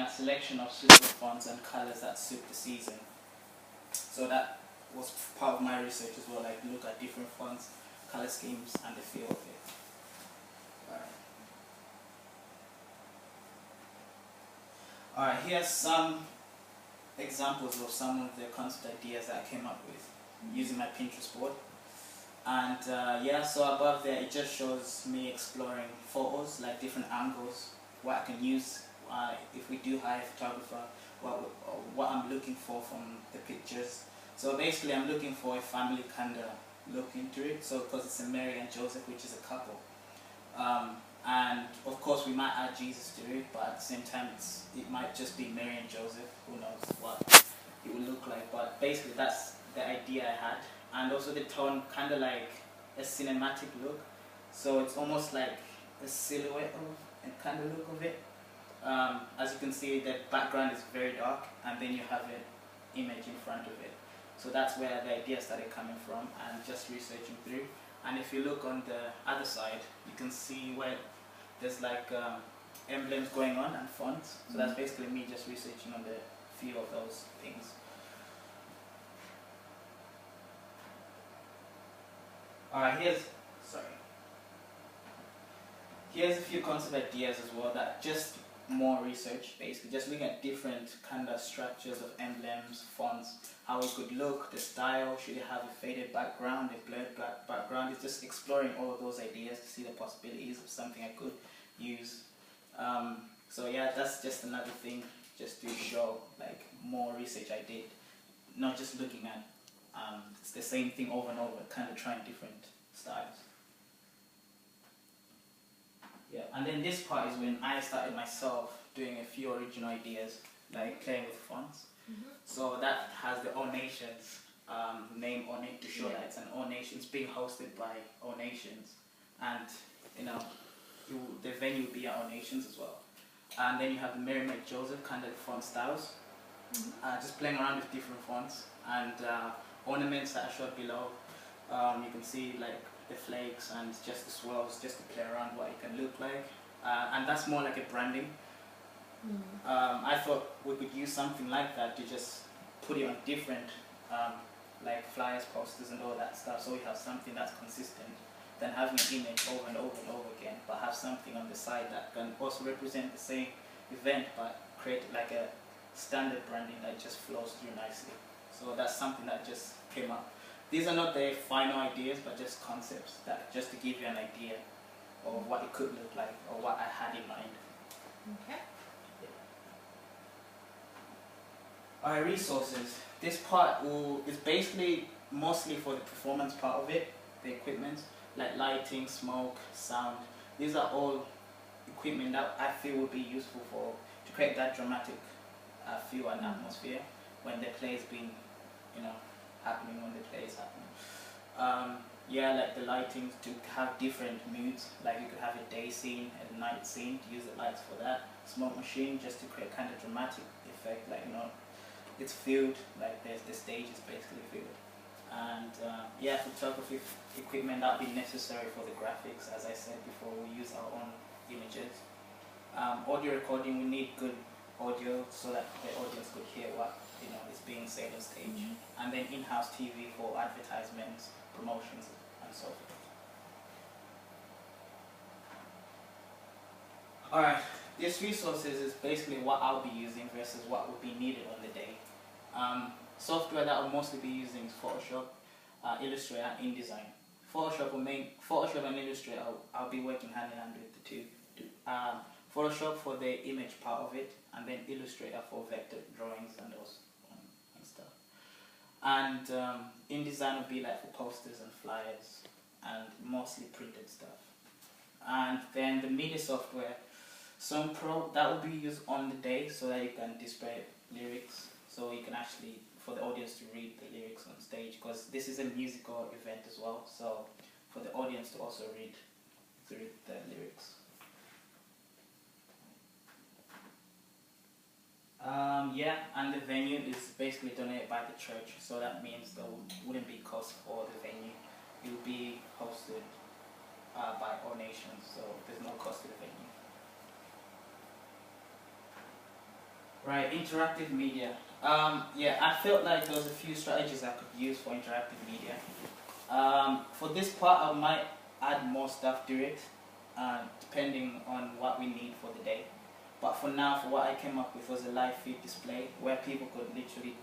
a selection of suitable fonts and colors that suit the season. So that was part of my research as well, like look at different fonts, color schemes, and the feel of it. Alright, here's some examples of some of the concept ideas that I came up with using my Pinterest board. And yeah, so above there it just shows me exploring photos, like different angles, what I can use if we do hire a photographer, what I'm looking for from the pictures. So basically I'm looking for a family kind of look into it, so because it's a Mary and Joseph, which is a couple. And of course we might add Jesus to it, but at the same time it might just be Mary and Joseph, who knows what it will look like. But basically that's the idea I had. And also the tone, kind of like a cinematic look, so it's almost like a silhouette of a kind of look of it. As you can see, the background is very dark, and then you have an image in front of it. So that's where the idea started coming from, and just researching through. And if you look on the other side, you can see where there's like emblems going on and fonts. So that's basically me just researching on the few of those things. Alright, here's a few concept ideas as well, that just more research, basically just looking at different kind of structures of emblems, fonts, how it could look, the style, should it have a faded background, a blurred background. It's just exploring all of those ideas to see the possibilities of something I could use. So yeah, that's just another thing, just to show like more research I did, not just looking at it's the same thing over and over, kind of trying different styles. Yeah, and then this part is when I started myself doing a few original ideas, like playing with fonts. So that has the All Nations name on it to show that it's an All Nations being hosted by All Nations, and you know the venue will be at All Nations as well. And then you have the Mary Maid Joseph kind of font styles, just playing around with different fonts and ornaments that are showed below. You can see like the flakes and just the swirls, just to play around what it can look like, and that's more like a branding. I thought we could use something like that to just put it on different like flyers, posters and all that stuff, so we have something that's consistent than having an image over and over and over again, but have something on the side that can also represent the same event but create like a standard branding that just flows through nicely. So that's something that just came up. These are not the final ideas, but just concepts, that just to give you an idea of what it could look like or what I had in mind. Okay. Alright, resources. This part is basically mostly for the performance part of it, the equipment, like lighting, smoke, sound. These are all equipment that I feel would be useful to create that dramatic feel and atmosphere when the play is being, happening, when the play is happening. Yeah, like the lighting to have different moods, like you could have a day scene, a night scene, to use the lights for that. Smoke machine, just to create kind of dramatic effect, like, it's filled, like the stage is basically filled. And yeah, photography equipment that would be necessary for the graphics, as I said before, we use our own images. Audio recording, we need good audio so that the audience could hear what is being said on stage. And then in-house TV for advertisements, promotions, and so forth. Alright, these resources is basically what I'll be using versus what would be needed on the day. Software that I'll mostly be using is Photoshop, Illustrator, and InDesign. Photoshop and Illustrator, I'll be working hand in hand with the two. Photoshop for the image part of it, and then Illustrator for vector drawings and those and stuff. And InDesign would be like for posters and flyers and mostly printed stuff. And then the media software, some Pro, that will be used on the day so that you can display lyrics, so you can actually, for the audience to read the lyrics on stage, because this is a musical event as well, so for the audience to also read through the lyrics. Yeah, and the venue is basically donated by the church, so that means there wouldn't be cost for the venue. It will be hosted by All Nations, so there's no cost to the venue. Right, interactive media. Yeah, I felt like there was a few strategies I could use for interactive media. For this part, I might add more stuff to it, depending on what we need for the day. But for now, for what I came up with was a live feed display where people could literally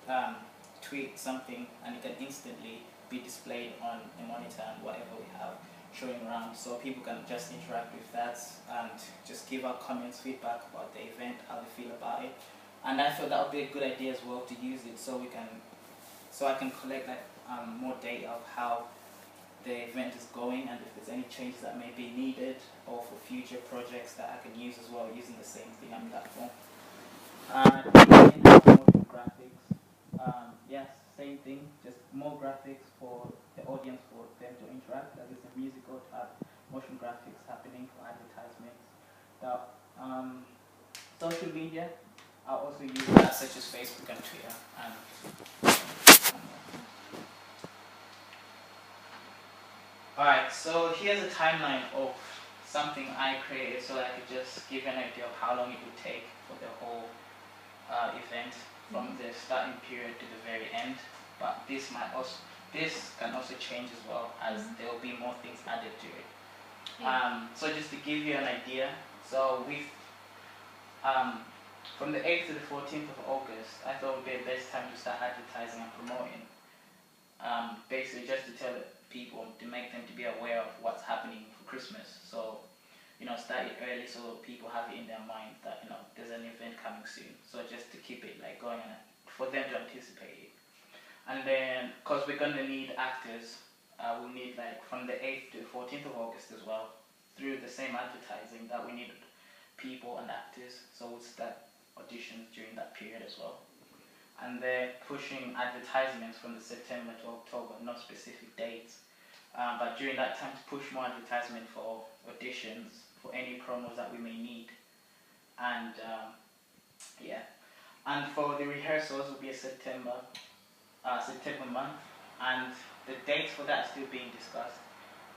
um, tweet something and it can instantly be displayed on a monitor and whatever we have showing around, so people can just interact with that and just give out comments, feedback about the event, how they feel about it. And I feel that would be a good idea as well to use it so I can collect like more data of how the event is going and if there's any changes that may be needed or for future projects that I can use as well using the same thing and platform. Motion graphics. Yes, same thing, just more graphics for the audience for them to interact. That is the musical type motion graphics happening for advertisements. Social media, I also use that such as Facebook and Twitter. Alright, so here's a timeline of something I created so I could just give you an idea of how long it would take for the whole event from the starting period to the very end. But this can also change as well as there will be more things added to it. So just to give you an idea, so from the 8th to the 14th of August, I thought it would be the best time to start advertising and promoting. Basically just to tell people, to make them to be aware of what's happening for Christmas. So, start it early so people have it in their mind that, there's an event coming soon. So just to keep it like going and for them to anticipate it. And then, because we're going to need actors, we'll need like from the 8th to 14th of August as well, through the same advertising that we need people and actors. So we'll start auditions during that period as well. And they're pushing advertisements from the September to October, not specific dates. But during that time to push more advertisement for auditions, for any promos that we may need. And yeah. And for the rehearsals will be a September month. And the dates for that are still being discussed,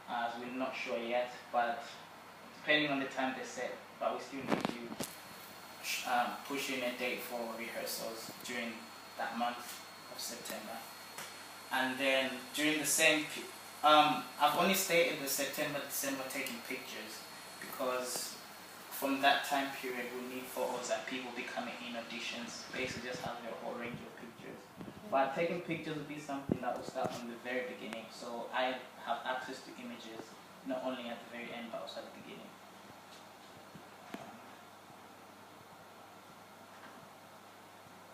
as we're not sure yet, but depending on the time they set, but we still need to push in a date for rehearsals during that month of September. And then during the same, I've only stated the September, December taking pictures because from that time period we'll need photos and people be coming in auditions, basically just having a whole range of pictures. But taking pictures will be something that will start from the very beginning, so I have access to images not only at the very end but also at the beginning.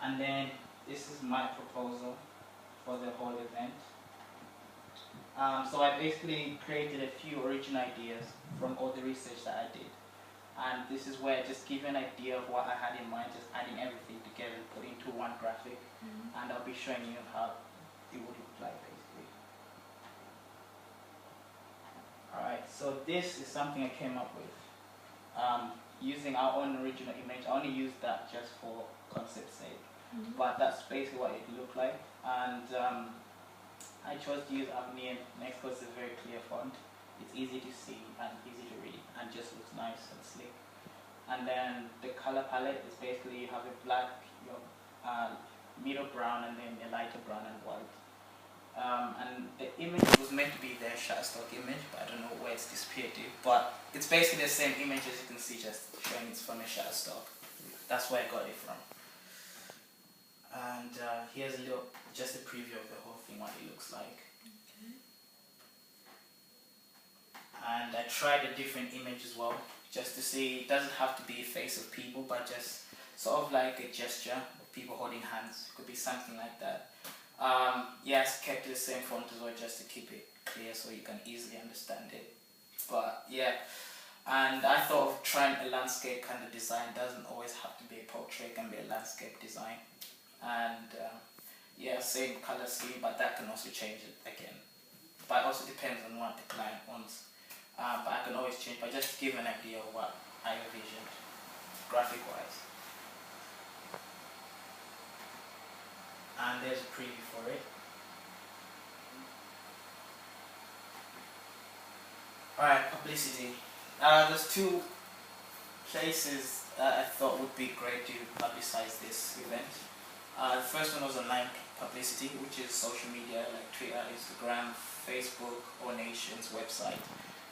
And then this is my proposal for the whole event. So I basically created a few original ideas from all the research that I did. And this is where I just give you an idea of what I had in mind, just adding everything together and put into one graphic. And I'll be showing you how it would look like basically. Alright, so this is something I came up with. Using our own original image. I only used that just for concept's sake. But that's basically what it looked like. And I chose to use Avni next because it's a very clear font. It's easy to see and easy to read and just looks nice and slick. And then the color palette is basically you have a black, middle brown, and then a lighter brown and white. And the image was meant to be their Shutterstock image, but I don't know where it's disappeared to. But it's basically the same image as you can see, just showing it's from a Shutterstock. That's where I got it from. And here's just a preview of the whole thing, what it looks like. Okay. And I tried a different image as well, just to see, it doesn't have to be a face of people, but just sort of like a gesture of people holding hands. It could be something like that. Yes, kept the same font as well, just to keep it clear so you can easily understand it. But yeah, and I thought of trying a landscape kind of design. It doesn't always have to be a portrait, it can be a landscape design. And yeah, same color scheme, but that can also change it again. But it also depends on what the client wants. But I can always change, but just to give an idea of what I envisioned, graphic-wise. And there's a preview for it. Alright, publicity. There's two places that I thought would be great to publicize this event. The first one was online publicity, which is social media like Twitter, Instagram, Facebook, or Nation's website,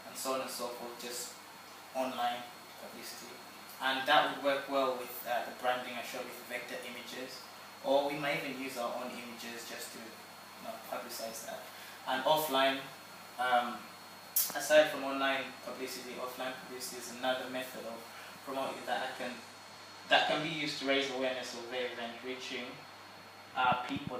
and so on and so forth, just online publicity. And that would work well with the branding I showed with vector images, or we might even use our own images just to publicize that. And offline, aside from online publicity, offline publicity is another method of promoting that can be used to raise awareness of the event, reaching people